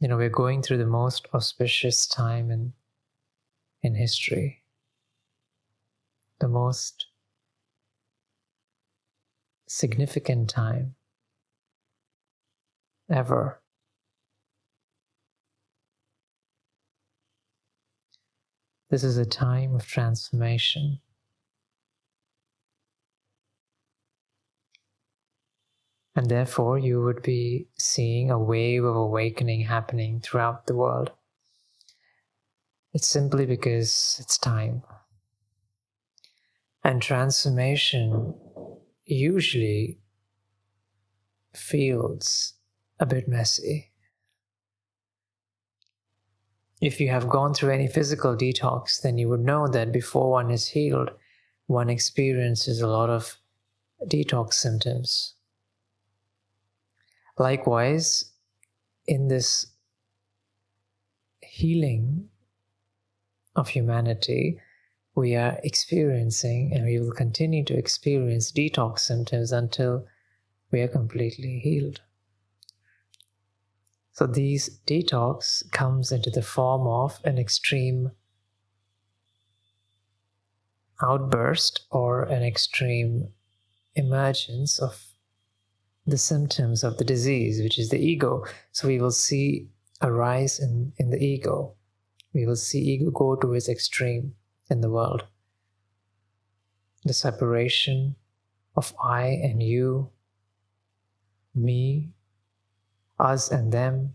We're going through the most auspicious time in history, the most significant time ever. This is a time of transformation. And therefore, you would be seeing a wave of awakening happening throughout the world. It's simply because it's time. And transformation usually feels a bit messy. If you have gone through any physical detox, then you would know that before one is healed, one experiences a lot of detox symptoms. Likewise, in this healing of humanity, we are experiencing, and we will continue to experience, detox symptoms until we are completely healed. So these detox comes into the form of an extreme outburst or an extreme emergence of the symptoms of the disease, which is the ego. So we will see a rise in the ego. We will see ego go to its extreme in the world. The separation of I and you, me, us and them,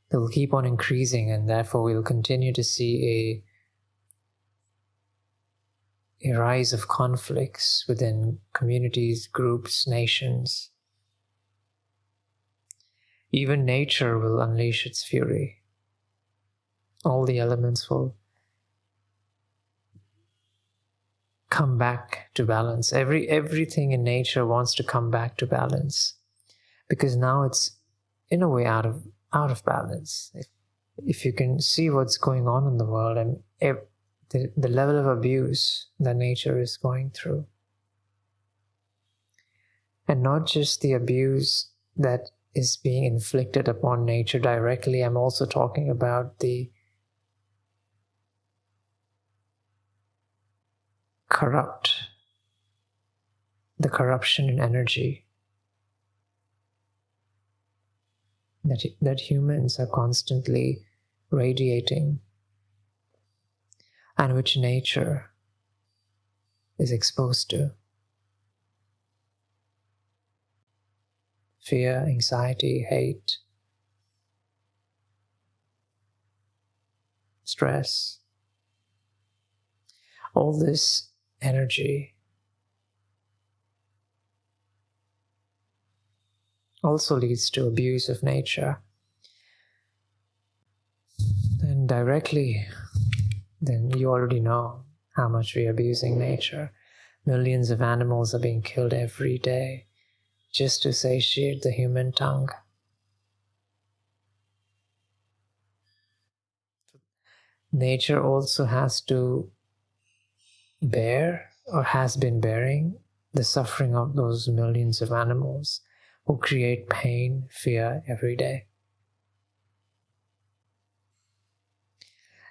it will keep on increasing, and therefore we will continue to see a rise of conflicts within communities, groups, nations. Even nature will unleash its fury. All the elements will come back to balance. Everything in nature wants to come back to balance, because now it's in a way out of balance. If you can see what's going on in the world and the level of abuse that nature is going through, and not just the abuse that is being inflicted upon nature directly. I'm also talking about the corruption in energy that humans are constantly radiating, and which nature is exposed to. Fear, anxiety, hate, stress, all this energy also leads to abuse of nature. And directly, then you already know how much we are abusing nature. Millions of animals are being killed every day just to satiate the human tongue. Nature also has to bear, or has been bearing, the suffering of those millions of animals who create pain, fear every day.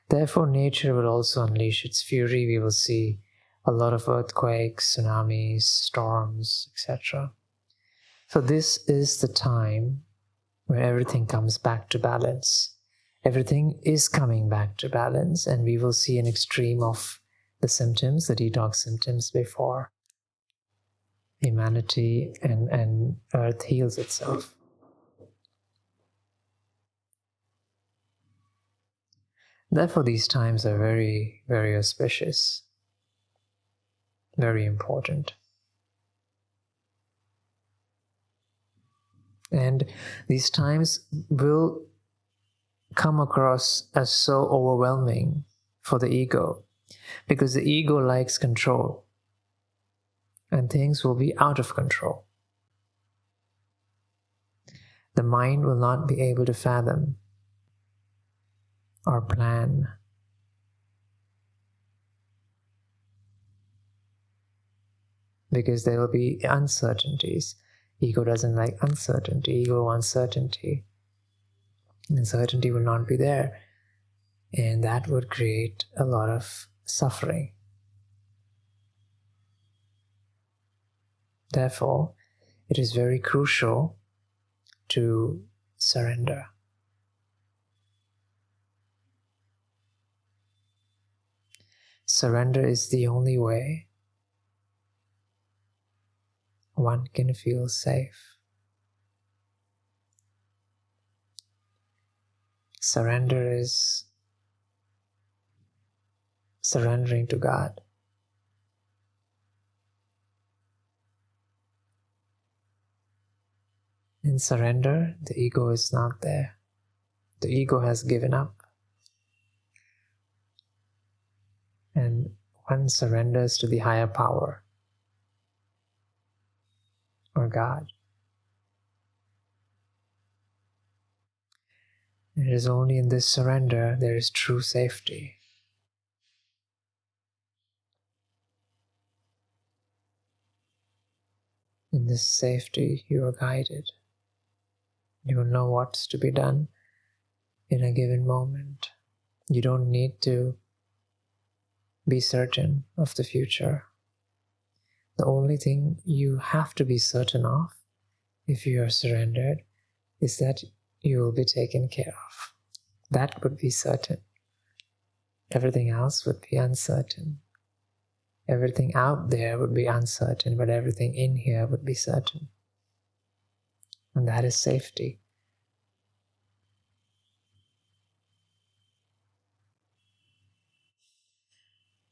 Therefore, nature will also unleash its fury. We will see a lot of earthquakes, tsunamis, storms, etc. So this is the time where everything comes back to balance. Everything is coming back to balance, and we will see an extreme of the symptoms, the detox symptoms, before humanity and Earth heals itself. Therefore, these times are very, very auspicious, very important. And these times will come across as so overwhelming for the ego, because the ego likes control, and things will be out of control. The mind will not be able to fathom or plan. Because there will be uncertainties. Ego doesn't like uncertainty. Ego wants certainty. And certainty will not be there. And that would create a lot of suffering. Therefore, it is very crucial to surrender. Surrender is the only way one can feel safe. Surrender is surrendering to God. In surrender, the ego is not there. The ego has given up. And one surrenders to the higher power, or God. It is only in this surrender there is true safety. In this safety, you are guided. You will know what's to be done in a given moment. You don't need to be certain of the future. The only thing you have to be certain of, if you are surrendered, is that you will be taken care of. That would be certain. Everything else would be uncertain. Everything out there would be uncertain, but everything in here would be certain. And that is safety.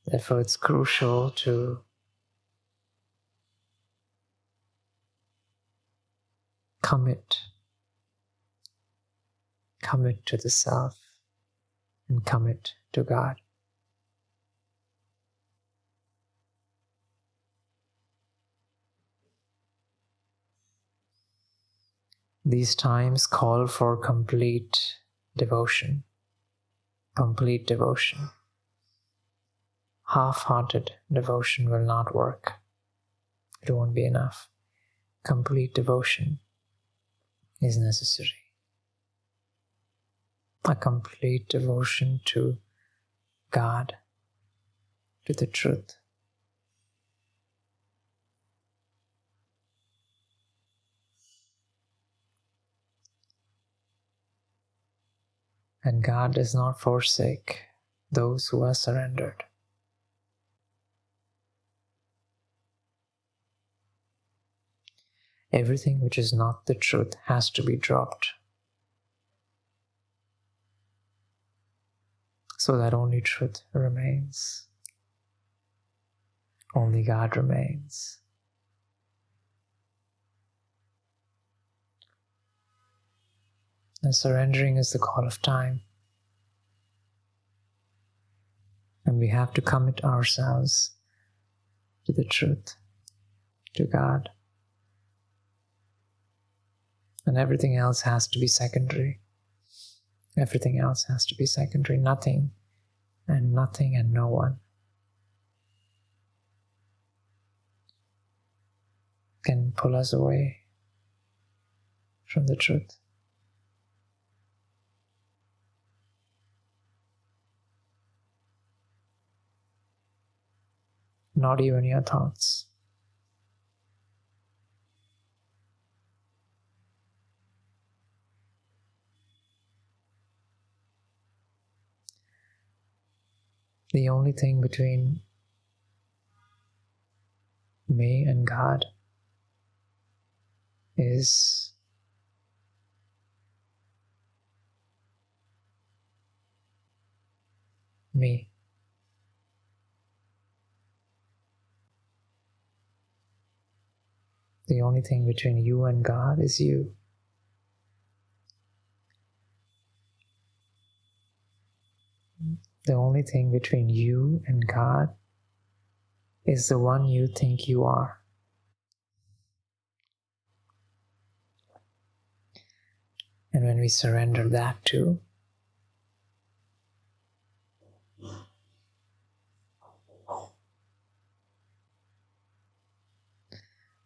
Therefore, it's crucial to commit to the self and commit to God. These times call for complete devotion. Complete devotion. Half-hearted devotion will not work. It won't be enough. Complete devotion is necessary. A complete devotion to God, to the truth. And God does not forsake those who are surrendered. Everything which is not the truth has to be dropped, so that only truth remains. Only God remains. And surrendering is the call of time. And we have to commit ourselves to the truth, to God. And everything else has to be secondary. Everything else has to be secondary. Nothing and no one can pull us away from the truth. Not even your thoughts. The only thing between me and God is me. The only thing between you and God is you. The only thing between you and God is the one you think you are. And when we surrender that too,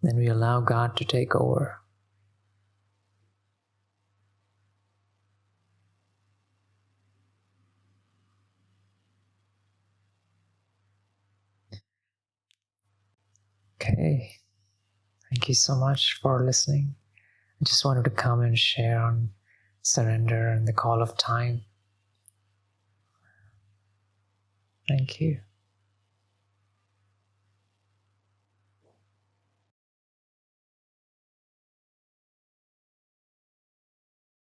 Then we allow God to take over. Okay. Thank you so much for listening. I just wanted to come and share on surrender and the call of time. Thank you.